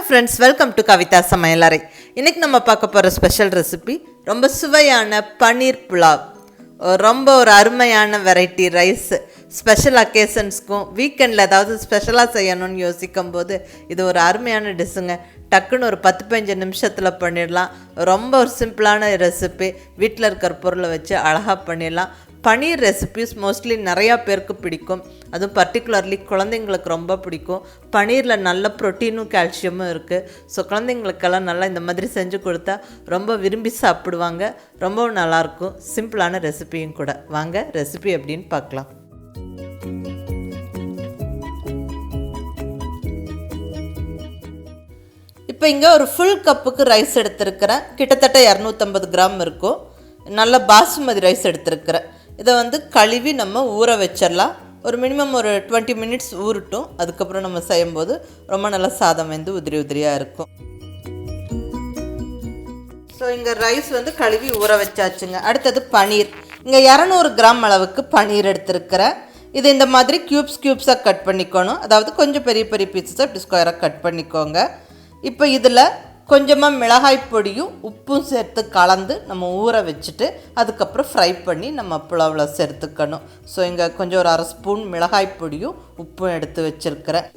friends, welcome to kavithasamayalarai. இன்னைக்கு நம்ம பார்க்க போற ஸ்பெஷல் ரெசிபி ரொம்ப சுவையான பனீர் புலாவ். ரொம்ப ஒரு அருமையான வெரைட்டி ரைஸ். ஸ்பெஷல் அக்கேஷன்ஸ்க்கும் வீக்கெண்டில் ஏதாவது ஸ்பெஷலாக செய்யணும்னு யோசிக்கும் போது இது ஒரு அருமையான டிஷ்ஷுங்க. டக்குன்னு ஒரு 10-15 நிமிஷத்தில் பண்ணிடலாம். ரொம்ப ஒரு சிம்பிளான ரெசிபி. வீட்டில் இருக்கிற பொருளை வச்சு அழகாக பண்ணிடலாம். பனீர் ரெசிபிஸ் மோஸ்ட்லி நிறையா பேருக்கு பிடிக்கும். அதுவும் பர்டிகுலர்லி குழந்தைங்களுக்கு ரொம்ப பிடிக்கும். பனீரில் நல்ல ப்ரோட்டீனும் கால்சியமும் இருக்குது. ஸோ குழந்தைங்களுக்கெல்லாம் நல்லா இந்த மாதிரி செஞ்சு கொடுத்தா ரொம்ப விரும்பி சாப்பிடுவாங்க. ரொம்பவும் நல்லாயிருக்கும். சிம்பிளான ரெசிபியும் கூட. வாங்க ரெசிபி எப்படின்னு பார்க்கலாம். இப்போ இங்கே ஒரு ஃபுல் கப்புக்கு ரைஸ் எடுத்துருக்கிறேன். கிட்டத்தட்ட 250 கிராம் இருக்கும். நல்ல பாசுமதி ரைஸ் எடுத்துருக்கிறேன். இதை கழுவி நம்ம ஊற வச்சிடலாம். ஒரு மினிமம் ஒரு 20 மினிட்ஸ் ஊறட்டும். அதுக்கப்புறம் நம்ம செய்யும்போது ரொம்ப நல்லா சாதம் உதிரி உதிரியாக இருக்கும். ஸோ இங்கே ரைஸ் கழுவி ஊற வச்சாச்சுங்க. அடுத்தது பனீர். இங்கே 200 கிராம் அளவுக்கு பனீர் எடுத்துருக்கிறேன். இது இந்த மாதிரி க்யூப்ஸாக கட் பண்ணிக்கணும். அதாவது கொஞ்சம் பெரிய பெரிய பீஸஸாக இப்படி ஸ்கொயராக கட் பண்ணிக்கோங்க. இப்போ இதில் கொஞ்சமாக மிளகாய் பொடியும் உப்பும் சேர்த்து கலந்து நம்ம ஊற வச்சுட்டு அதுக்கப்புறம் ஃப்ரை பண்ணி நம்ம புலாவில் சேர்த்துக்கணும். ஸோ இங்கே கொஞ்சம் ஒரு 1/2 ஸ்பூன் மிளகாய் பொடியும் உப்பும் எடுத்து வச்சுருக்கிறேன்.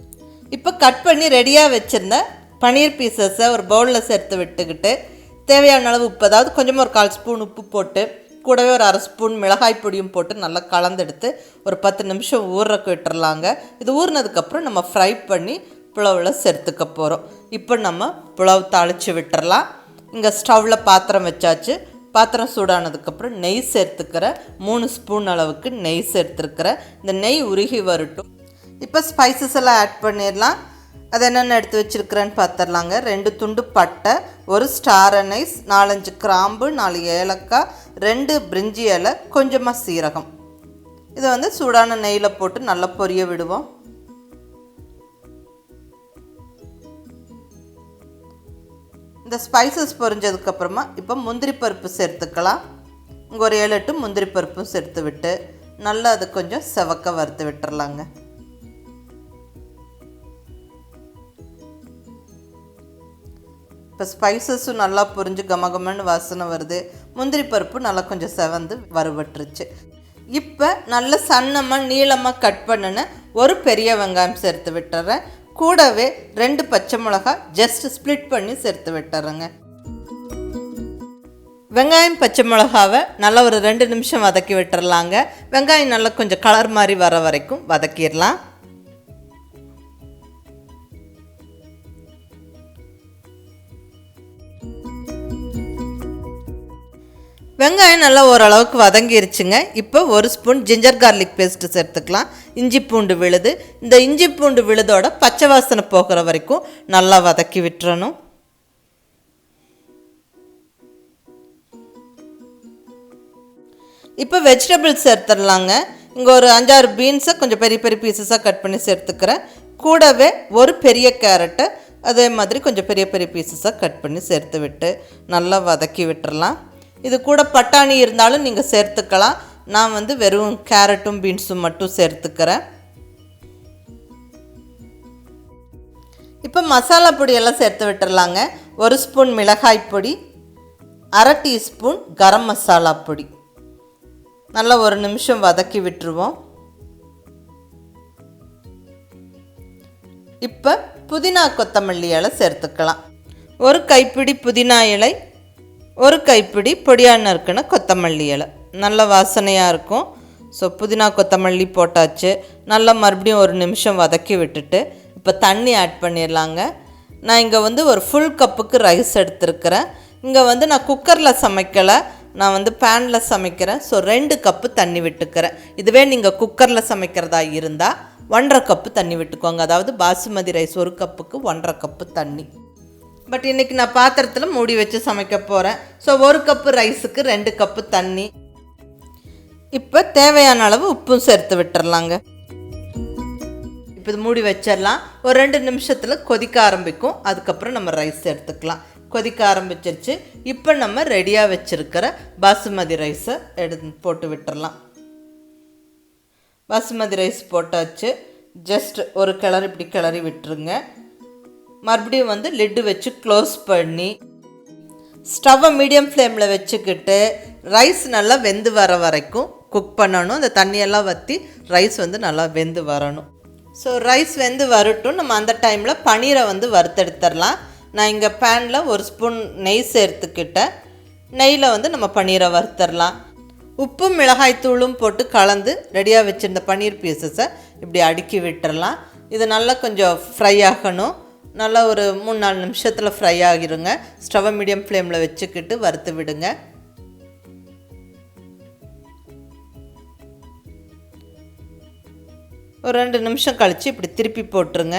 இப்போ கட் பண்ணி ரெடியாக வச்சுருந்த பனீர் பீசஸை ஒரு பவுலில் சேர்த்து விட்டுக்கிட்டு தேவையான அளவு உப்பு, அதாவது கொஞ்சமாக ஒரு 1/4 ஸ்பூன் உப்பு போட்டு கூடவே ஒரு 1/2 ஸ்பூன் மிளகாய் பொடியும் போட்டு நல்லா கலந்தெடுத்து ஒரு 10 நிமிஷம் ஊறக்கு விட்டுறலாங்க. இது ஊறினதுக்கப்புறம் நம்ம ஃப்ரை பண்ணி புலாவில் சேர்த்துக்க போகிறோம். இப்போ நம்ம புலாவ் தாளித்து விட்டுறலாம். இங்கே ஸ்டவ்வில் பாத்திரம் வச்சாச்சு. பாத்திரம் சூடானதுக்கப்புறம் நெய் சேர்த்துக்கிறேன். 3 ஸ்பூன் அளவுக்கு நெய் சேர்த்துருக்கிறேன். இந்த நெய் உருகி வரட்டும். இப்போ ஸ்பைசஸ் எல்லாம் ஆட் பண்ணிடலாம். அது என்னென்ன எடுத்து வச்சுருக்கிறேன்னு பார்த்துடலாங்க. 2 துண்டு பட்டை, 1 ஸ்டார் அனைஸ், 4-5 கிராம்பு, 4 ஏலக்காய், 2 பிரிஞ்சி இலை, கொஞ்சமாக சீரகம். இதை சூடான நெய்யில் போட்டு நல்லா பொரிய விடுவோம். இந்த ஸ்பைசஸ் பொரிஞ்சதுக்கப்புறமா இப்போ முந்திரி பருப்பு சேர்த்துக்கலாம். இங்கே ஒரு 7-8 முந்திரி பருப்பும் சேர்த்து விட்டு நல்லா அது கொஞ்சம் செவக்க வறுத்து விட்டுறலாங்க. இப்போ ஸ்பைசஸும் நல்லா பொரிஞ்சு கமகமன்னு வாசனை வருது. முந்திரி பருப்பு நல்லா கொஞ்சம் செவந்து வறுவட்டுருச்சு. இப்போ நல்ல சன்னமாக நீளமாக கட் பண்ணின ஒரு பெரிய வெங்காயம் சேர்த்து விட்டுறேன். கூடவே 2 பச்சை மிளகாய் ஜஸ்ட் ஸ்ப்ளிட் பண்ணி சேர்த்து விட்டுறேங்க. வெங்காயம் பச்சை மிளகாவை நல்லா ஒரு 2 நிமிஷம் வதக்கி விட்டுறலாங்க. வெங்காயம் நல்லா கொஞ்சம் கலர் மாதிரி வர வரைக்கும் வதக்கிடலாம். வெங்காயம் நல்லா ஓரளவுக்கு வதங்கிருச்சுங்க. இப்போ 1 ஸ்பூன் ஜிஞ்சர் கார்லிக் பேஸ்ட்டு சேர்த்துக்கலாம். இஞ்சி பூண்டு விழுது. இந்த இஞ்சி பூண்டு விழுதோட பச்சை வாசனை போகிற வரைக்கும் நல்லா வதக்கி விட்டுறணும். இப்போ வெஜிடபிள்ஸ் சேர்த்துடலாங்க. இங்கே ஒரு 5-6 பீன்ஸை கொஞ்சம் பெரிய பெரிய பீசஸாக கட் பண்ணி சேர்த்துக்கிறேன். கூடவே ஒரு பெரிய கேரட்டை அதே மாதிரி கொஞ்சம் பெரிய பெரிய பீசஸாக கட் பண்ணி சேர்த்து விட்டு நல்லா வதக்கி விட்டுறலாம். இது கூட பட்டாணி இருந்தாலும் நீங்கள் சேர்த்துக்கலாம். நான் வெறும் கேரட்டும் பீன்ஸும் மட்டும் சேர்த்துக்கிறேன். இப்போ மசாலா பொடியெல்லாம் சேர்த்து விட்டுறலாங்க. 1 ஸ்பூன் மிளகாய் பொடி, 1/2 டீஸ்பூன் கரம் மசாலா பொடி. நல்லா 1 நிமிஷம் வதக்கி விட்டுருவோம். இப்போ புதினா கொத்தமல்லி இலை சேர்த்துக்கலாம். 1 கைப்பிடி புதினா இலை, 1 கைப்பிடி பொடியாக நறுக்குன கொத்தமல்லி இலை. நல்ல வாசனையாக இருக்கும். ஸோ புதினா கொத்தமல்லி போட்டாச்சு. நல்லா மறுபடியும் 1 நிமிஷம் வதக்கி விட்டுட்டு இப்போ தண்ணி ஆட் பண்ணிடலாங்க. நான் இங்கே ஒரு ஃபுல் கப்புக்கு ரைஸ் எடுத்துருக்கிறேன். இங்கே நான் குக்கரில் சமைக்கலை, நான் பேனில் சமைக்கிறேன். ஸோ 2 கப்பு தண்ணி விட்டுக்கிறேன். இதுவே நீங்கள் குக்கரில் சமைக்கிறதா இருந்தால் 1.5 கப்பு தண்ணி விட்டுக்கோங்க. அதாவது பாசுமதி ரைஸ் 1 கப்புக்கு 1.5 கப்பு தண்ணி. பட் இன்றைக்கி நான் பாத்திரத்தில் மூடி வச்சு சமைக்க போகிறேன். ஸோ 1 கப்பு ரைஸுக்கு 2 கப்பு தண்ணி. இப்போ தேவையான அளவு உப்பும் சேர்த்து விட்டுறலாங்க. இப்போ இது மூடி வச்சிடலாம். ஒரு 2 நிமிஷத்தில் கொதிக்க ஆரம்பிக்கும். அதுக்கப்புறம் நம்ம ரைஸ் எடுத்துக்கலாம். கொதிக்க ஆரம்பிச்சிருச்சு. இப்போ நம்ம ரெடியாக வச்சுருக்கிற பாசுமதி ரைஸை போட்டு விட்டுறலாம். பாசுமதி ரைஸ் போட்டாச்சு. ஜஸ்ட் ஒரு கிளறி இப்படி கிளறி விட்டுருங்க. மறுபடியும் வந்து லிட்டு வச்சு க்ளோஸ் பண்ணி ஸ்டவ்வை மீடியம் ஃப்ளேமில் வச்சுக்கிட்டு ரைஸ் நல்லா வெந்து வர வரைக்கும் குக் பண்ணணும். அந்த தண்ணியெல்லாம் வற்றி ரைஸ் வந்து நல்லா வெந்து வரணும். ஸோ ரைஸ் வெந்து வரட்டும். நம்ம அந்த டைமில் பன்னீரை வந்து வறுத்தெடுத்துடலாம். நான் இங்கே பேனில் ஒரு ஸ்பூன் நெய் சேர்த்துக்கிட்டேன். நெய்யில் வந்து நம்ம பன்னீரை வறுத்தரலாம். உப்பும் மிளகாய் தூளும் போட்டு கலந்து ரெடியாக வச்சுருந்த பன்னீர் பீசஸை இப்படி அடுக்கி விட்டுறலாம். இது நல்லா கொஞ்சம் ஃப்ரை ஆகணும். நல்லா ஒரு 3-4 நிமிஷத்தில் ஃப்ரை ஆகிருங்க. ஸ்டவ்வை மீடியம் ஃப்ளேமில் வச்சுக்கிட்டு வறுத்து விடுங்க. ஒரு 2 நிமிஷம் கழித்து இப்படி திருப்பி போட்டுருங்க.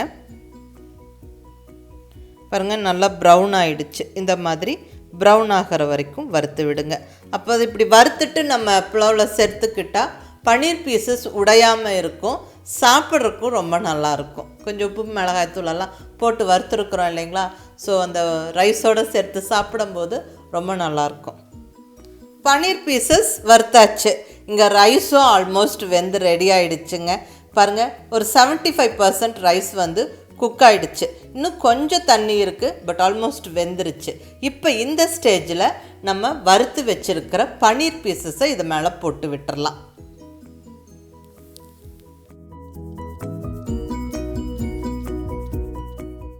பாருங்கள் நல்லா ப்ரௌன் ஆகிடுச்சு. இந்த மாதிரி ப்ரௌன் ஆகிற வரைக்கும் வறுத்து விடுங்க. அப்போ அது இப்படி வறுத்துட்டு நம்ம புலாவில் சேர்த்துக்கிட்டால் பன்னீர் பீசஸ் உடையாமல் இருக்கும். சாப்பிட்றதுக்கும் ரொம்ப நல்லாயிருக்கும். கொஞ்சம் உப்பு மிளகாய்த்தூளெல்லாம் போட்டு வறுத்துருக்குறோம் இல்லைங்களா? ஸோ அந்த ரைஸோடு சேர்த்து சாப்பிடும்போது ரொம்ப நல்லாயிருக்கும். பன்னீர் பீசஸ் வறுத்தாச்சு. இங்கே ரைஸும் ஆல்மோஸ்ட் வெந்து ரெடி ஆகிடுச்சுங்க. பாருங்கள் ஒரு 75% ரைஸ் வந்து குக் ஆகிடுச்சு. இன்னும் கொஞ்சம் தண்ணி இருக்குது, பட் ஆல்மோஸ்ட் வெந்துருச்சு. இப்போ இந்த ஸ்டேஜில் நம்ம வறுத்து வச்சுருக்கிற பன்னீர் பீசஸை இது மேலே போட்டு விட்டுறலாம்.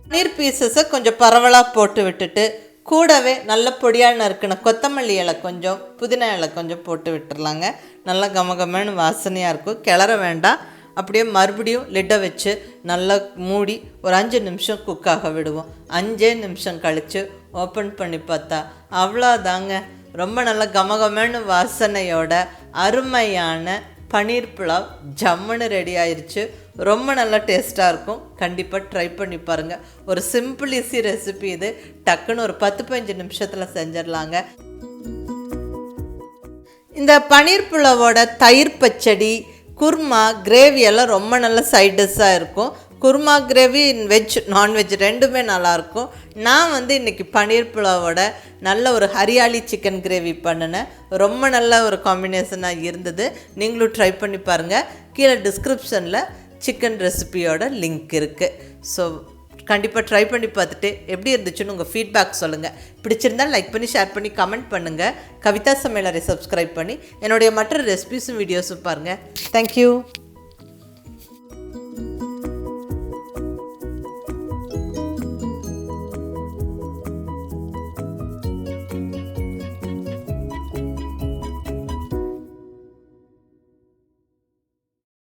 பன்னீர் பீசஸை கொஞ்சம் பரவலாக போட்டு விட்டுட்டு கூடவே நல்ல பொடியாக நறுக்கின கொத்தமல்லி இலை கொஞ்சம், புதினா இலை கொஞ்சம் போட்டு விட்டுறலாங்க. நல்லா கமகமன்னு வாசனையாக இருக்கும். கிளற வேண்டாம். அப்படியே மறுபடியும் லிட்டை வச்சு நல்லா மூடி ஒரு 5 நிமிஷம் குக்காக விடுவோம். 5 நிமிஷம் கழித்து ஓப்பன் பண்ணி பார்த்தா அவ்வளோதாங்க. ரொம்ப நல்லா கமகமன்னு வாசனையோட அருமையான பன்னீர் புலாவ் ஜம்முன்னு ரெடி ஆயிடுச்சு. ரொம்ப நல்லா டேஸ்ட்டாக இருக்கும். கண்டிப்பாக ட்ரை பண்ணி பாருங்கள். ஒரு சிம்பிள் ஈஸி ரெசிபி இது. டக்குன்னு ஒரு 10-15 நிமிஷத்தில் செஞ்சிடலாங்க. இந்த பன்னீர் புலாவோட தயிர் பச்சடி, குருமா, கிரேவி எல்லாம் ரொம்ப நல்ல சைட் டிஷ்ஷாக இருக்கும். குருமா கிரேவி வெஜ் நான்வெஜ் ரெண்டுமே நல்லாயிருக்கும். நான் வந்து இன்றைக்கி பன்னீர் புலாவோட நல்ல ஒரு ஹரியாலி சிக்கன் கிரேவி பண்ணினேன். ரொம்ப நல்ல ஒரு காம்பினேஷனாக இருந்தது. நீங்களும் ட்ரை பண்ணி பாருங்கள். கீழே டிஸ்கிரிப்ஷனில் சிக்கன் ரெசிபியோட லிங்க் இருக்குது. ஸோ கண்டிப்பாக ட்ரை பண்ணி பார்த்துட்டு எப்படி இருந்துச்சுன்னு உங்கள் ஃபீட்பேக் சொல்லுங்கள். பிடிச்சிருந்தால் லைக் பண்ணி ஷேர் பண்ணி கமெண்ட் பண்ணுங்கள். கவிதா சமையலறை சப்ஸ்கிரைப் பண்ணி என்னுடைய மற்ற ரெசிபிஸும் வீடியோஸும் பாருங்கள். தேங்க்யூ.